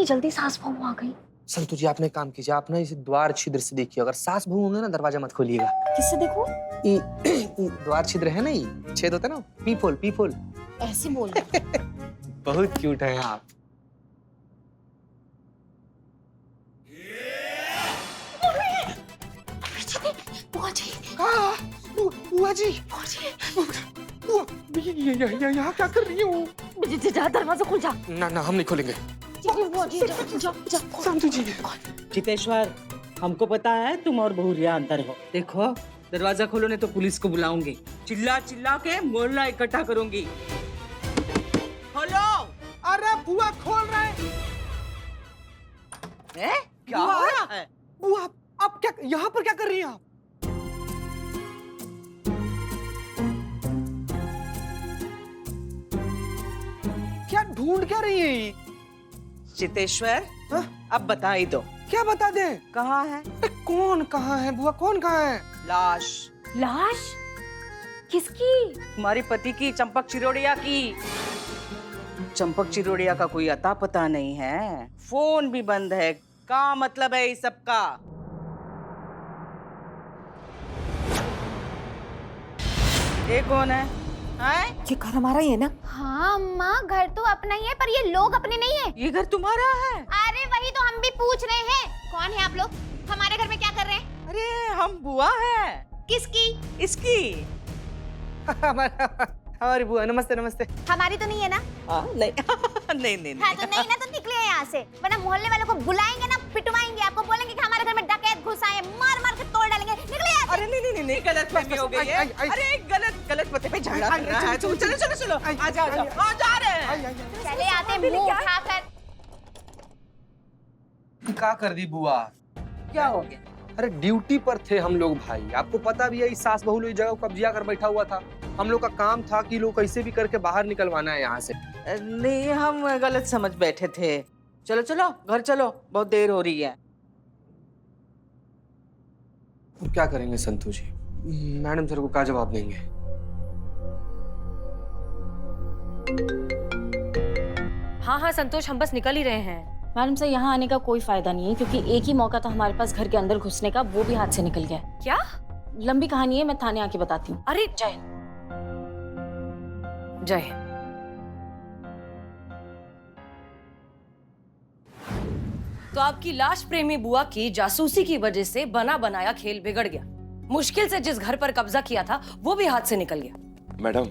जल्दी सास बहू आ गई। संतु जी, आपने काम कीजिए, आप ना इसे द्वार छिद्र से देखिए। अगर सास बहू होंगे ना, दरवाजा मत खोलिएगा। किससे देखो? द्वार छिद्र है ना, ये छेद होता है ना, पीपोल पीपोल। ऐसे बोल रहा। बहुत क्यूट है आप। बुआ जी, बुआ जी, यहाँ क्या कर रही हो? जा दरवाजा खुल जा। ना ना, हम नहीं खोलेंगे। बुआ जी, जा। संतु जी, चितेश्वर, हमको पता है तुम और बहुरिया अंतर हो। देखो, दरवाजा खोलो नहीं तो पुलिस को बुलाऊंगी। चिल्ला चिल्ला के मोहल्ला इकट्ठा करूंगी। खोलो। अरे बुआ खोल रहे हैं। क्या हो रहा है? बुआ, आप क्या यहाँ पर क्या कर रही हैं आप? क्या ढूंढ क्या रही है? चितेश्वर, हाँ? अब बता ही दो, क्या बता दें? कहाँ है कौन कहाँ है बुआ, कौन कहाँ है? लाश? लाश? किसकी? तुम्हारे पति की, चंपक चिरोड़िया की। चंपक चिरोड़िया का कोई अता पता नहीं है, फोन भी बंद है। क्या मतलब है इस सब का? ये कौन है? हैं? ये घर हमारा ही है ना? हाँ अम्मा, घर तो अपना ही है पर ये लोग अपने नहीं है। ये घर तुम्हारा है? अरे वही तो हम भी पूछ रहे हैं, कौन है आप लोग? हमारे घर में क्या कर रहे हैं? अरे हम बुआ है। किसकी? इसकी। हमारी बुआ, नमस्ते नमस्ते। हमारी तो नहीं है ना? नहीं नहीं नहीं हाँ तो नहीं ना, तो निकले यहाँ से, वरना मोहल्ले वालों को बुलाएंगे ना, पिटवाएंगे आपको, बोलेंगे कि हमारे घर में डकैत घुसा है, मार मार के तोड़ डालेंगे। निकले यहाँ से। अरे नहीं, गलत फहमी हो गई है। अरे गलत पते पे झगड़ा कर रहा है। चलो आ जा रहे हैं। चले आते मुंह उठाकर। क्या कर दी बुआ? क्या हो गया? अरे ड्यूटी पर थे हम लोग भाई, आपको पता भी है इस सास बहू लोग इस जगह को कब्जा कर बैठा हुआ था। हम लोग का काम था कि लोग कैसे भी करके बाहर निकलवाना है यहाँ से। नहीं, हम गलत समझ बैठे थे। चलो घर चलो, बहुत देर हो रही है। तो क्या करेंगे संतु जी? मैडम सर को क्या जवाब देंगे? हाँ संतोष, हम बस निकल ही रहे हैं। मैडम से यहाँ आने का कोई फायदा नहीं है, क्योंकि एक ही मौका था हमारे पास घर के अंदर घुसने का, वो भी हाथ से निकल गया। क्या? लंबी कहानी है, मैं थाने आके बताती हूँ। अरे जय जय। तो आपकी लाश प्रेमी बुआ की जासूसी की वजह से बना बनाया खेल बिगड़ गया। मुश्किल से जिस घर पर कब्जा किया था वो भी हाथ से निकल गया। मैडम,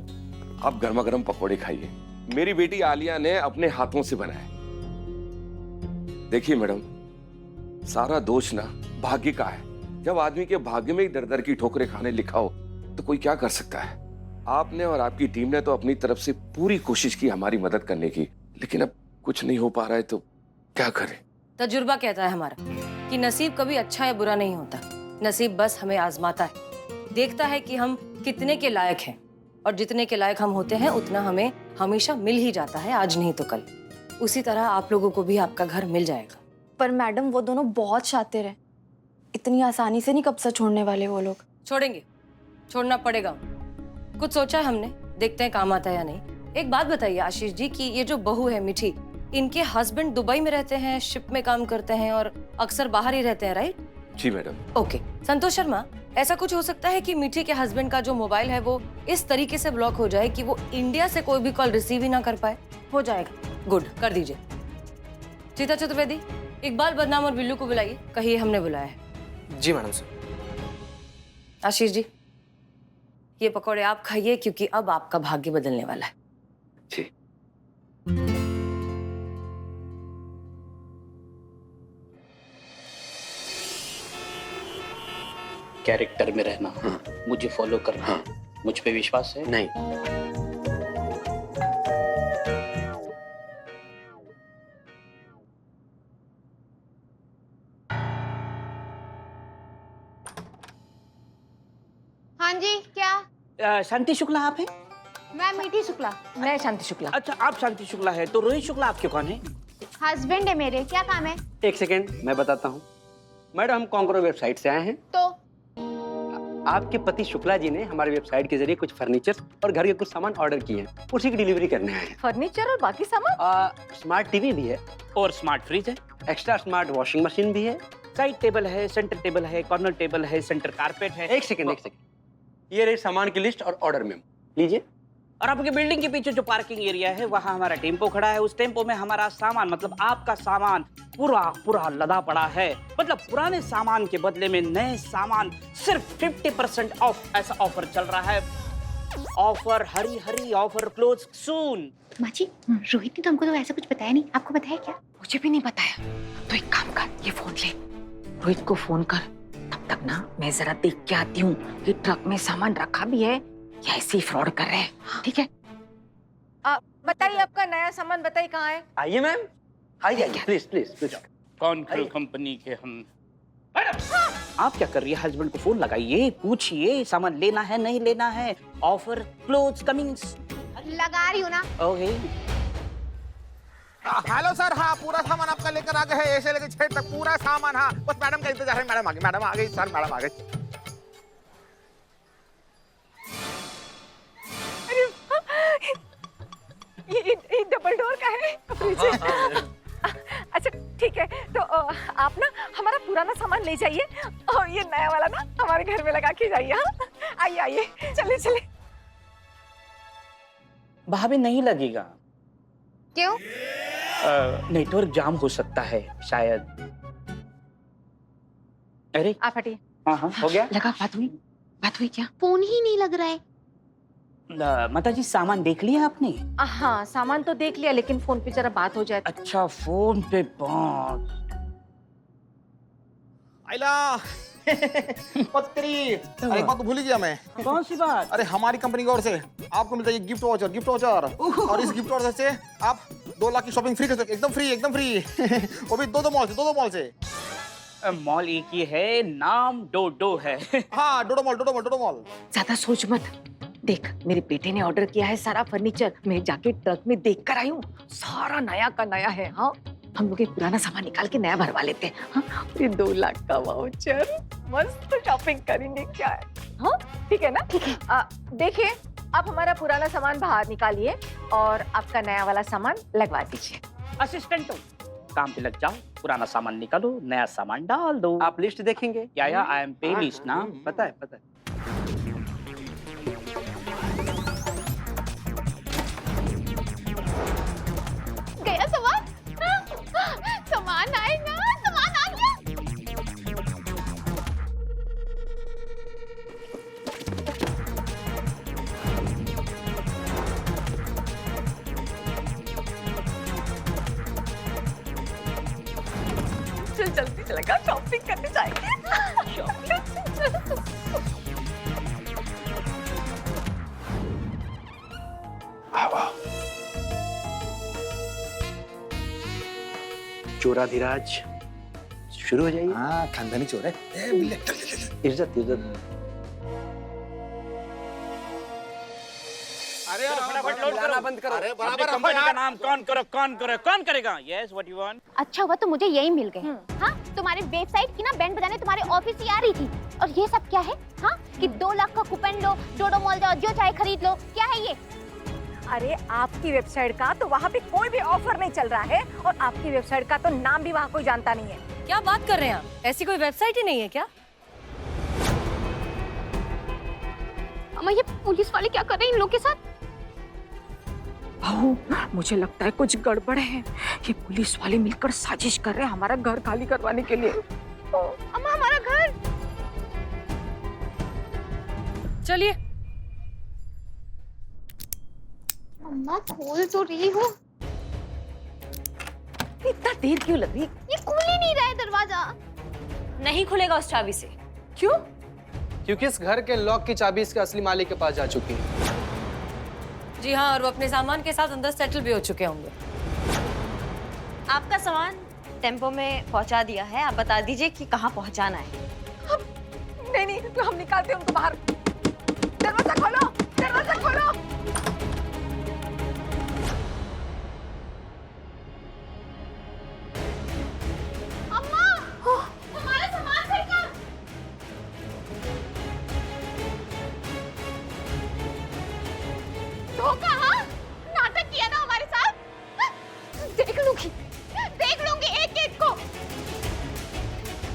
आप गर्मा गर्म पकौड़े खाइए, मेरी बेटी आलिया ने अपने हाथों से बनाए। देखिए मैडम, सारा दोष ना भाग्य का है। जब आदमी के भाग्य में ही दर दर की ठोकरें खाने लिखा हो तो कोई क्या कर सकता है। आपने और आपकी टीम ने तो अपनी तरफ से पूरी कोशिश की हमारी मदद करने की, लेकिन अब कुछ नहीं हो पा रहा है तो क्या करें। तजुर्बा कहता है हमारा कि नसीब कभी अच्छा या बुरा नहीं होता। नसीब बस हमें आजमाता है, देखता है कि हम कितने के लायक हैं, और जितने के लायक हम होते हैं उतना हमें हमेशा मिल ही जाता है, आज नहीं तो कल। उसी तरह आप लोगों को भी आपका घर मिल जाएगा। पर मैडम, वो दोनों बहुत शातिर हैं, इतनी आसानी से नहीं कब्जा छोड़ने वाले वो लोग। छोड़ेंगे, छोड़ना पड़ेगा। कुछ सोचा है हमने, देखते हैं काम आता है या नहीं। एक बात बताइए आशीष जी, कि ये जो बहू है मीठी, इनके हस्बैंड दुबई में रहते हैं, शिप में काम करते हैं और अक्सर बाहर ही रहते हैं, राइट? जी मैडम। ओके। संतोष शर्मा, ऐसा कुछ हो सकता है कि मीठी के हस्बैंड का जो मोबाइल है वो इस तरीके से ब्लॉक हो जाए कि वो इंडिया से कोई भी कॉल रिसीव ही ना कर पाए? हो जाएगा, गुड, कर दीजिए। चीता चतुर्वेदी, इकबाल बदनाम और बिल्लू को बुलाइए, कहिए हमने बुलाया है। जी मैडम सर। आशीष जी, ये पकौड़े आप खाइए, क्योंकि अब आपका भाग्य बदलने वाला है। जी। कैरेक्टर में रहना, मुझे फॉलो करना, मुझ पे विश्वास है? नहीं। हाँ जी, क्या? शांति शुक्ला आप हैं? मैं मीठी शुक्ला। मैं शांति शुक्ला। अच्छा, आप शांति शुक्ला है तो रोहित शुक्ला आपके कौन है? हस्बैंड है मेरे, क्या काम है? एक सेकेंड, मैं बताता हूँ। मैडम, हम कॉन्करो वेबसाइट से आए हैं। तो आपके पति शुक्ला जी ने हमारी वेबसाइट के जरिए कुछ फर्नीचर और घर के कुछ सामान ऑर्डर किए हैं, उसी की डिलीवरी करने आए हैं। फर्नीचर और बाकी सामान? स्मार्ट टीवी भी है और स्मार्ट फ्रिज है, एक्स्ट्रा स्मार्ट वॉशिंग मशीन भी है। साइड टेबल है, सेंटर टेबल है, कॉर्नर टेबल है, सेंटर कारपेट है। एक सेकंड, ये रही सामान की लिस्ट और ऑर्डर मेमो, लीजिए। और आपके बिल्डिंग के पीछे जो पार्किंग एरिया है वहाँ हमारा टेम्पो खड़ा है। उस टेम्पो में हमारा सामान मतलब आपका सामान पूरा लदा पड़ा है। मतलब पुराने सामान के बदले में नए सामान सिर्फ 50% ऑफ, ऐसा ऑफर चल रहा है। Offer Hari Hari offer, close सून। माँ जी, रोहित ने तो हमको तो ऐसा कुछ बताया नहीं, आपको बताया क्या? मुझे भी नहीं बताया। तो एक काम कर, ये फोन ले, रोहित को फोन कर। तब तक ना मैं जरा देख के आती हूँ कि ट्रक में सामान रखा भी है या ऐसे ही फ्रॉड कर रहे हैं। ठीक है? बताइए आपका नया सामान, बताइए कहाँ है? आइए मैम, आइए प्लीज प्लीज प्लीज। कॉन्क्रू कंपनी के हम। आप क्या कर रही है? हस्बैंड को फोन लगाइए, पूछिए सामान लेना है नहीं लेना है। Offer close comings. लगा रही हूँ ना। ओके। हेलो सर, हाँ पूरा सामान आपका लेकर आ गए हैं, ऐसे लेके छेद तक पूरा सामान। हाँ बस मैडम का इंतजार है। मैडम आ गई सर, मैडम आ गई। ये डबल डोर का है फ्रिज। अच्छा ठीक है, तो आप ना हमारा पुराना सामान ले जाइए और ये नया वाला ना हमारे घर में लगा के जाइए। हाँ आइए आइए, चले चले। भाभी नहीं लगेगा। क्यों? नेटवर्क जाम हो सकता है शायद। अरे आप हटिए। हाँ हाँ हो गया। लगा, बात हुई क्या? फोन ही नहीं लग रहा है। माता जी सामान देख लिया आपने? हाँ सामान तो देख लिया, लेकिन फोन पे जरा बात हो जाए। अच्छा फोन पे बात। आइला पत्तरी, अरे एक बात तो भूल ही गया मैं। कौन सी बात? अरे हमारी कंपनी की ओर से आपको मिलता है ये गिफ्ट वाउचर। और इस गिफ्ट वाउचर से आप 2 लाख की शॉपिंग फ्री कर सकते, एकदम फ्री। वो भी दो मॉल से। मॉल एक ही है, नाम डोडो है। हाँ डोडो मॉल। ज्यादा सोच मत। देख, मेरे बेटे ने ऑर्डर किया है सारा फर्नीचर, मैं जाके ट्रक में देख कर आई हूँ, सारा नया का नया है। हाँ हम लोग एक पुराना सामान निकाल के नया भरवा लेते हैं। हाँ ये 2 लाख का वाउचर, मस्त शॉपिंग करेंगे। क्या है? हाँ ठीक है ना? ठीक है। देखिए आप हमारा पुराना सामान बाहर निकालिए और आपका नया वाला सामान लगवा दीजिए। असिस्टेंट हो, काम पे लग जाओ, पुराना सामान निकालो, नया सामान डाल दो। आप लिस्ट देखेंगे? या आई एम पे लिस्ट ना। पता है। गया सामान? सामान आएगा, सामान आ गया। चल जल्दी चलेगा, शॉपिंग करने जाएंगे। चोराधिराज शुरू हो जाइए। हाँ खानदानी चोर है। इज्जत। अरे फटाफट लोड करो, बंद करो। अरे अपनी बराबर कंपनी का नाम कौन करेगा? Yes what you want. अच्छा हुआ तो मुझे यही मिल गए। हाँ तुम्हारी वेबसाइट की ना बैंड बजाने तुम्हारे ऑफिस ही आ रही थी। और ये सब क्या है? हाँ कि 2 लाख का कूपन लो, डोडो मॉल जाओ, जो चाहे खरीद लो। क्या है ये? अरे आपकी वेबसाइट का तो वहाँ पे कोई भी ऑफर नहीं चल रहा है, और आपकी वेबसाइट का तो नाम भी वहाँ कोई जानता नहीं है। क्या बात कर रहे हैं आप? ऐसी कोई वेबसाइट ही नहीं है क्या? अम्मा ये पुलिस वाले क्या कर रहे हैं इन लोग के साथ? बहू मुझे लगता है कुछ गड़बड़ है। ये पुलिस वाले मिलकर साजिश कर रहे हैं हमारा घर खाली करवाने के लिए। अम्मा हमारा घर। चलिए। अम्मा खोल तो रही हो। इतना देर क्यों लग रही? ये खुल ही नहीं रहा है दरवाजा। नहीं खुलेगा उस चाबी से। क्यों? क्योंकि इस घर के लॉक की चाबी इसके असली मालिक के पास जा चुकी है। जी हाँ, और वो अपने सामान के साथ अंदर सेटल भी हो चुके होंगे। आपका सामान टेम्पो में पहुंचा दिया है, आप बता दीजिए कि कहाँ पहुंचाना है। नहीं तो हम निकालते हैं उनको बाहर। दरवाजा खोलो, दरवाजा खोलो। अम्मा हमारा सामान फेंका। धोखा, हाँ? नाटक किया ना हमारे साथ। देख लूंगी एक एक को।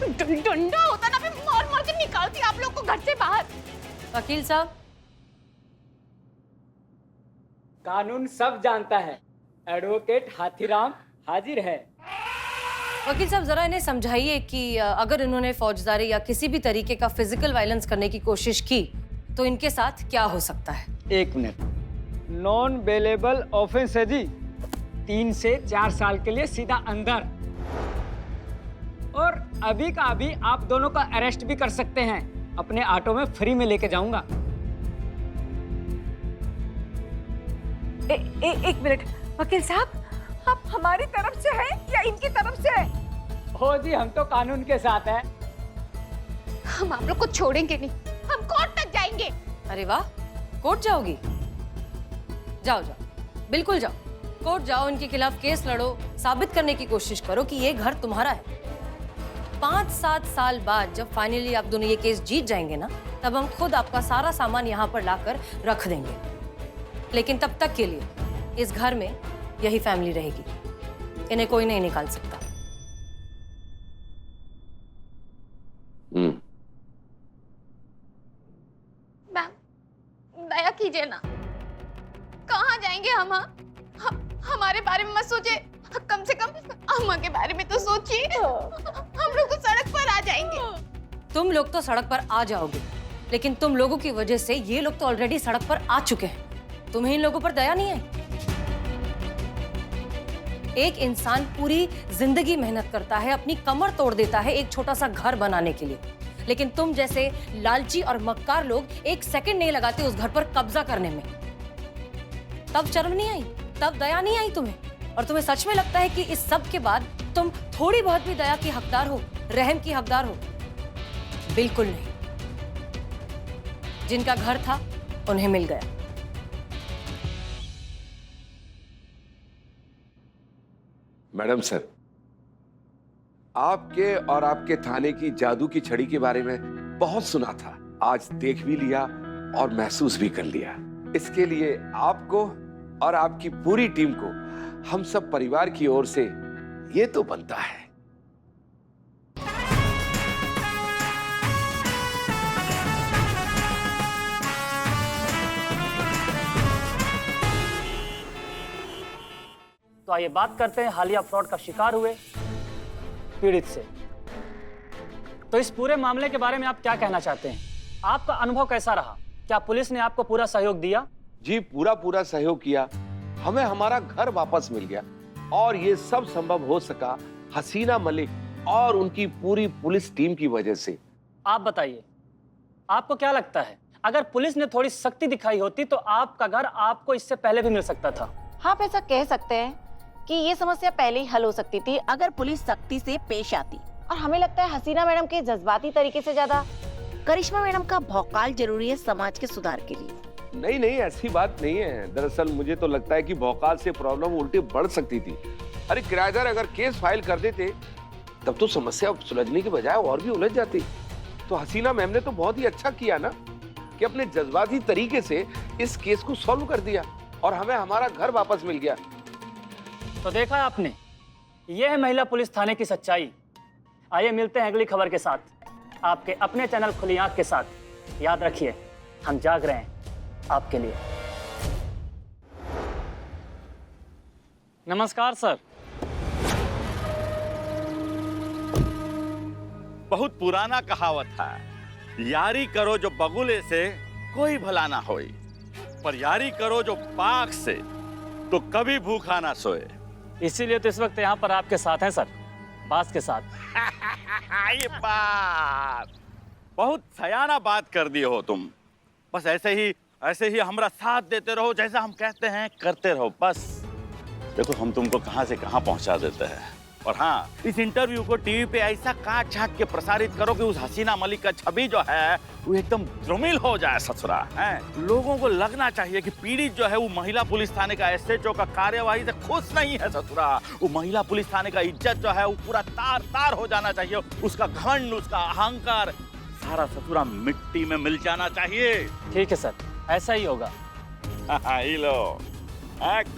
डंडा होता ना, फिर मार के निकालती आप लोग को घर से बाहर। वकील साहब, कानून सब जानता है। एडवोकेट हाथीराम हाजिर है। वकील साहब जरा इन्हें समझाइए कि अगर इन्होंने फौजदारी या किसी भी तरीके का फिजिकल वायलेंस करने की कोशिश की तो इनके साथ क्या हो सकता है। 1 मिनट। नॉन बेलेबल ऑफेंस है जी। 3 से 4 साल के लिए सीधा अंदर, और अभी का अभी आप दोनों का अरेस्ट भी कर सकते हैं। अपने ऑटो में फ्री में लेके जाऊंगा। एक मिनट वकील साहब, आप हमारी तरफ से हैं या इनकी तरफ से हैं? हो जी, हम तो कानून के साथ हैं। हम आप लोग को छोड़ेंगे नहीं, हम कोर्ट तक जाएंगे। अरे वाह, कोर्ट जाओगी? जाओ जाओ, बिल्कुल जाओ। कोर्ट जाओ, इनके खिलाफ केस लड़ो, साबित करने की कोशिश करो कि ये घर तुम्हारा है। 5-7 साल बाद जब फाइनली आप दोनों ये केस जीत जाएंगे ना, तब हम खुद आपका सारा सामान यहाँ पर लाकर रख देंगे। लेकिन तब तक के लिए इस घर में यही फैमिली रहेगी, इन्हें कोई नहीं निकाल सकता। मैम, दया कीजिए ना, कहाँ जाएंगे हम? हमारे बारे में मत सोचिए, कम से कम अम्मा के बारे में तो सोचिए। हम लोग तो सड़क पर आ जाएंगे। तुम लोग तो सड़क पर आ जाओगे, लेकिन तुम लोगों की वजह से ये लोग तो ऑलरेडी सड़क पर आ चुके हैं। तुम्हें इन लोगों पर दया नहीं आई? एक इंसान पूरी जिंदगी मेहनत करता है, अपनी कमर तोड़ देता है एक छोटा सा घर बनाने के लिए, लेकिन तुम जैसे लालची और मक्कार लोग 1 सेकंड नहीं लगाते उस घर पर कब्जा करने में। तब शर्म नहीं आई, तब दया नहीं आई तुम्हें? और तुम्हें सच में लगता है कि इस सब के बाद तुम थोड़ी बहुत भी दया की हकदार हो, रहम की हकदार हो? बिल्कुल नहीं। जिनका घर था उन्हें मिल गया। मैडम सर, आपके और आपके थाने की जादू की छड़ी के बारे में बहुत सुना था, आज देख भी लिया और महसूस भी कर लिया। इसके लिए आपको और आपकी पूरी टीम को हम सब परिवार की ओर से ये तो बनता है। तो आइए बात करते हैं हालिया फ्रॉड का शिकार हुए पीड़ित से। तो इस पूरे मामले के बारे में आप क्या कहना चाहते हैं? आपका अनुभव कैसा रहा? क्या पुलिस ने आपको पूरा सहयोग दिया? जी पूरा सहयोग किया। हमें हमारा घर वापस मिल गया और ये सब संभव हो सका हसीना मलिक और उनकी पूरी पुलिस टीम की वजह से। आप बताइए, आपको क्या लगता है, अगर पुलिस ने थोड़ी सख्ती दिखाई होती तो आपका घर आपको इससे पहले भी मिल सकता था? हाँ, आप ऐसा कह सकते हैं कि ये समस्या पहले ही हल हो सकती थी अगर पुलिस सख्ती से पेश आती। और हमें लगता है हसीना मैडम के जज्बाती तरीके से ज्यादा करिश्मा मैडम का भौकाल जरूरी है समाज के सुधार के लिए। नहीं, ऐसी बात नहीं है। दरअसल मुझे तो लगता है कि भौकाल से प्रॉब्लम उल्टी बढ़ सकती थी। अरे किराएदार अगर केस फाइल कर देते तब तो समस्या सुलझने की बजाय और भी उलझ जाती। तो हसीना मैम ने तो बहुत ही अच्छा किया ना कि अपने जज्बाती तरीके से इस केस को सॉल्व कर दिया और हमें हमारा घर वापस मिल गया। तो देखा आपने, यह है महिला पुलिस थाने की सच्चाई। आइए मिलते हैं अगली खबर के साथ, आपके अपने चैनल खुली आंख के साथ। याद रखिए, हम जाग रहे हैं आपके लिए। नमस्कार सर। बहुत पुराना कहावत है, यारी करो जो बगुले से कोई भला ना होई, पर यारी करो जो पाक से तो कभी भूखा ना सोए। इसीलिए तो इस वक्त यहाँ पर आपके साथ हैं सर, बास के साथ। ये बात बहुत सयाना बात कर दिए हो तुम। बस ऐसे ही हमारा साथ देते रहो, जैसा हम कहते हैं करते रहो। बस देखो हम तुमको कहां से कहां पहुंचा देते हैं। और हाँ, इस इंटरव्यू को टीवी पे ऐसा काट छाट के प्रसारित करो कि उस हसीना मलिक का छवि जो है वो एकदम द्रुमिल हो जाए ससुरा है। लोगों को लगना चाहिए कि पीड़ित जो है वो महिला पुलिस थाने का एसएचओ का कार्यवाही से खुश नहीं है ससुरा। वो महिला पुलिस थाने का इज्जत जो है वो पूरा तार तार हो जाना चाहिए। उसका घमंड, उसका अहंकार सारा ससुरा मिट्टी में मिल जाना चाहिए। ठीक है सर, ऐसा ही होगा। ही लो।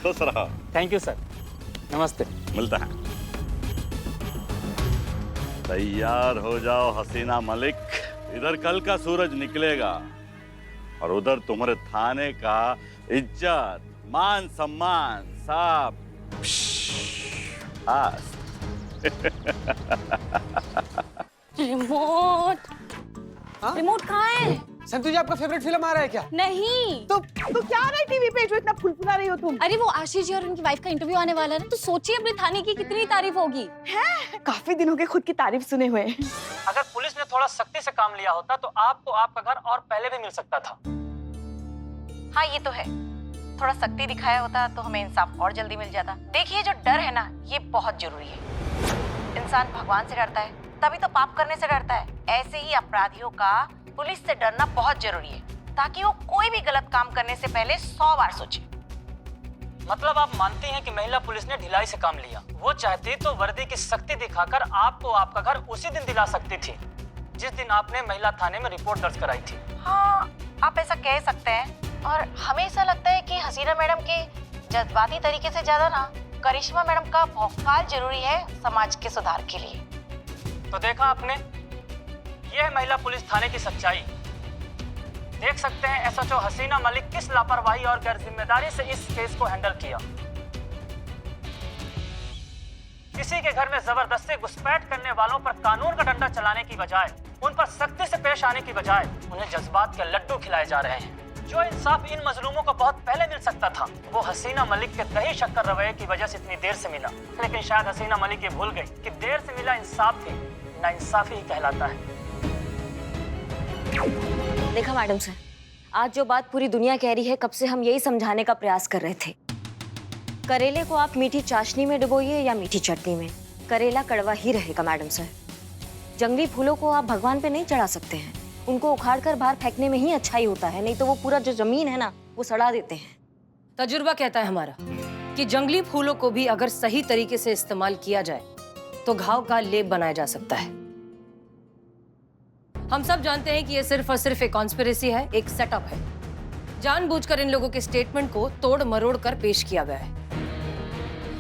खुश रहो। Thank you sir. नमस्ते। मिलता है। तैयार हो जाओ हसीना मलिक, इधर कल का सूरज निकलेगा और उधर तुम्हारे थाने का इज्जत मान सम्मान सब रिमोट रिमोट कहाँ है? संतु जी आपका फेवरेट फिल्म आ रहा है क्या? नहीं। तो क्या आ रहा है टीवी पे जो इतना फुलफुला रही हो तुम? अरे वो आशीष जी और उनकी वाइफ का इंटरव्यू आने वाला है ना, तो सोचिए अपने थाने की कितनी तारीफ होगी। है काफी दिनों के खुद की तारीफ सुने हुए। अगर पुलिस ने थोड़ा सख्ती से काम लिया होता तो आपको आपका घर और पहले भी मिल सकता था। हाँ ये तो है, थोड़ा सख्ती दिखाया होता तो हमें इंसाफ और जल्दी मिल जाता। देखिए जो डर है ना, ये बहुत जरूरी है। इंसान भगवान से डरता है तभी तो पाप करने से डरता है। ऐसे ही अपराधियों का पुलिस से डरना बहुत जरूरी है, ताकि वो कोई भी गलत काम करने से पहले 100 बार सोचे। मतलब आप मानती हैं कि महिला पुलिस ने ढिलाई से काम लिया? वो चाहती तो वर्दी की सख्ती दिखाकर आपको आपका घर उसी दिन दिला सकती थी जिस दिन आपने महिला थाने में रिपोर्ट दर्ज कराई थी। हाँ आप ऐसा कह सकते हैं, और हमें ऐसा लगता है कि हसीना मैडम के जज्बाती तरीके से ज्यादा ना करिश्मा मैडम का भौकाल जरूरी है समाज के सुधार के लिए। तो देखा आपने, ये है महिला पुलिस थाने की सच्चाई। देख सकते हैं एसएचओ हसीना मलिक किस लापरवाही और गैर जिम्मेदारी से इस केस को हैंडल किया। किसी के घर में जबरदस्ती घुसपैठ करने वालों पर कानून का डंडा चलाने की बजाय, उन पर सख्ती से पेश आने की बजाय उन्हें जज्बात के लड्डू खिलाए जा रहे हैं। जो इंसाफ इन मजलूमों को बहुत पहले मिल सकता था, वो हसीना मलिक के दही शक्कर रवैये की वजह से इतनी देर से मिला। लेकिन शायद हसीना मलिक ये भूल गई कि देर से मिला इंसाफ भी नाइंसाफी ही कहलाता है। देखा मैडम सर, आज जो बात पूरी दुनिया कह रही है, कब से हम यही समझाने का प्रयास कर रहे थे। करेले को आप मीठी चाशनी में डुबोइए या मीठी चटनी में, करेला कड़वा ही रहेगा मैडम सर। जंगली फूलों को आप भगवान पे नहीं चढ़ा सकते हैं, उनको उखाड़कर बाहर फेंकने में ही अच्छा ही होता है, नहीं तो वो पूरा जो जमीन है ना वो सड़ा देते हैं। तजुर्बा कहता है हमारा कि जंगली फूलों को भी अगर सही तरीके से इस्तेमाल किया जाए तो घाव का लेप बनाया जा सकता है। हम सब जानते हैं कि ये सिर्फ और सिर्फ एक कॉन्स्पिरेसी है, एक सेटअप है। जानबूझकर इन लोगों के स्टेटमेंट को तोड़ मरोड़ कर पेश किया गया है,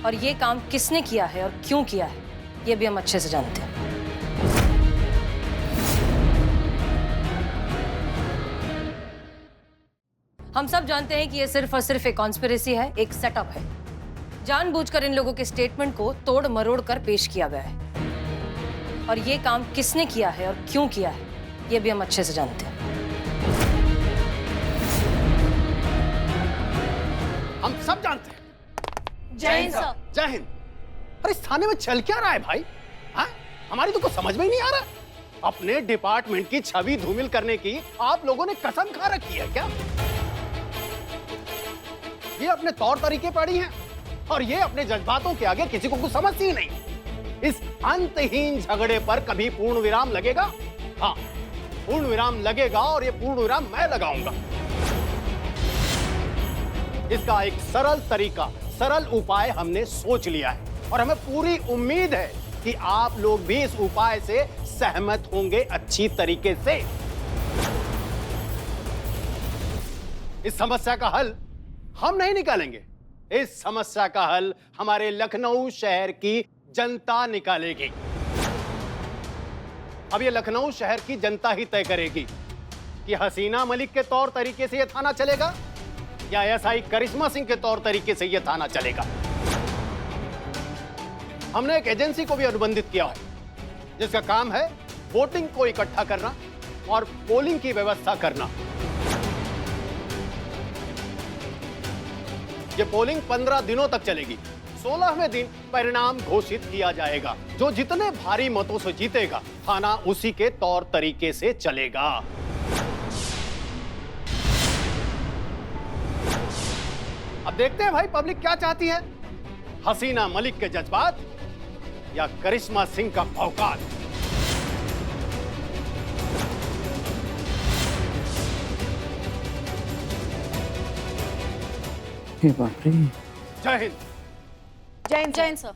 और ये काम किसने किया है और क्यों किया है ये भी हम अच्छे से जानते हैं। हम सब जानते हैं कि ये सिर्फ और सिर्फ एक कॉन्स्पिरेसी है, एक सेटअप है। जानबूझकर इन लोगों के स्टेटमेंट को तोड़ मरोड़ कर पेश किया गया है, और ये काम किसने किया है और क्यों किया है ये भी हम अच्छे से जानते हैं। हम सब जानते हैं। जय हिंद सर। जय हिंद। अरे इस थाने में चल क्या रहा है भाई? हाँ? हमारी तो कुछ समझ में ही नहीं आ रहा। अपने डिपार्टमेंट की छवि धूमिल करने की आप लोगों ने कसम खा रखी है क्या? ये अपने तौर तरीके पड़ी हैं और ये अपने जज्बातों के आगे किसी को कुछ समझती ही नहीं। इस अंतहीन झगड़े पर कभी पूर्ण विराम लगेगा? हाँ, पूर्ण विराम लगेगा, और ये पूर्ण विराम मैं लगाऊंगा। इसका एक सरल तरीका, सरल उपाय हमने सोच लिया है, और हमें पूरी उम्मीद है कि आप लोग भी इस उपाय से सहमत होंगे अच्छी तरीके से। इस समस्या का हल हम नहीं निकालेंगे, इस समस्या का हल हमारे लखनऊ शहर की जनता निकालेगी। अब ये लखनऊ शहर की जनता ही तय करेगी कि हसीना मलिक के तौर तरीके से ये थाना चलेगा या एसआई करिश्मा सिंह के तौर तरीके से ये थाना चलेगा। हमने एक एजेंसी को भी अनुबंधित किया है जिसका काम है वोटिंग को इकट्ठा करना और पोलिंग की व्यवस्था करना। ये पोलिंग 15 दिनों तक चलेगी। 16वें दिन परिणाम घोषित किया जाएगा। जो जितने भारी मतों से जीतेगा, थाना उसी के तौर तरीके से चलेगा। अब देखते हैं भाई पब्लिक क्या चाहती है, हसीना मलिक के जज्बात या करिश्मा सिंह का भौकाल। बाप रे। जय हिंद। जय हिंद। जय हिंद सर।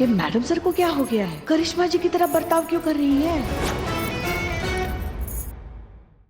ये मैडम सर को क्या हो गया है? करिश्मा जी की तरह बर्ताव क्यों कर रही है?